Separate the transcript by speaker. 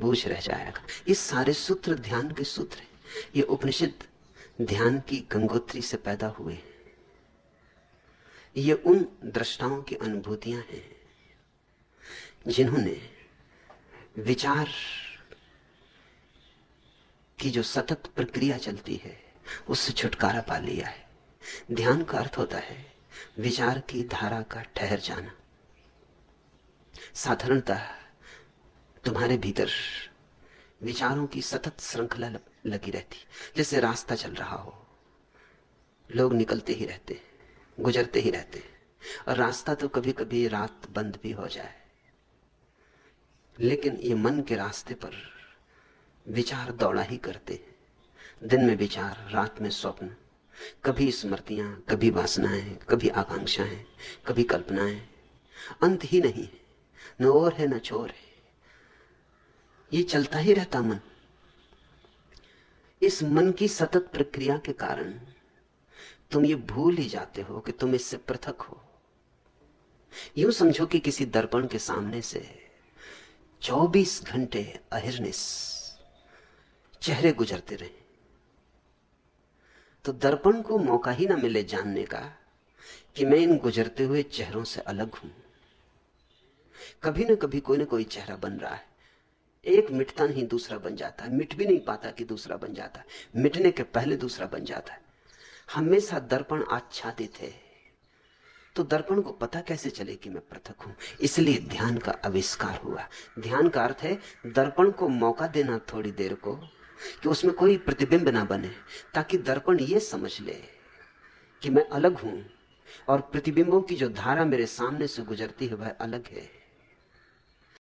Speaker 1: बोझ रह जाएगा। ये सारे सूत्र ध्यान के सूत्र हैं। ये उपनिषद ध्यान की गंगोत्री से पैदा हुए हैं। ये उन दृष्टाओं की अनुभूतियां हैं जिन्होंने विचार की जो सतत प्रक्रिया चलती है उससे छुटकारा पा लिया है। ध्यान का अर्थ होता है विचार की धारा का ठहर जाना। साधारणतः तुम्हारे भीतर विचारों की सतत श्रृंखला लगी रहती, जैसे रास्ता चल रहा हो, लोग निकलते ही रहते, गुजरते ही रहते, और रास्ता तो कभी कभी रात बंद भी हो जाए, लेकिन ये मन के रास्ते पर विचार दौड़ा ही करते हैं। दिन में विचार, रात में स्वप्न, कभी स्मृतियां, कभी वासनाएं, कभी आकांक्षाएं, कभी कल्पनाएं, अंत ही नहीं है, न और है न छोर है, ये चलता ही रहता मन। इस मन की सतत प्रक्रिया के कारण तुम ये भूल ही जाते हो कि तुम इससे पृथक हो। यूं समझो कि किसी दर्पण के सामने से 24 घंटे अहिर्निश चेहरे गुजरते रहे, तो दर्पण को मौका ही ना मिले जानने का कि मैं इन गुजरते हुए चेहरों से अलग हूं। कभी ना कभी कोई ना कोई चेहरा बन रहा है, एक मिटता नहीं दूसरा बन जाता है, मिट भी नहीं पाता कि दूसरा बन जाता है, मिटने के पहले दूसरा बन जाता है। हमेशा दर्पण आच्छादित है, तो दर्पण को पता कैसे चले कि मैं पृथक हूं? इसलिए ध्यान का आविष्कार हुआ। ध्यान का अर्थ है दर्पण को मौका देना थोड़ी देर को कि उसमें कोई प्रतिबिंब ना बने, ताकि दर्पण ये समझ ले कि मैं अलग हूं और प्रतिबिंबों की जो धारा मेरे सामने से गुजरती है वह अलग है।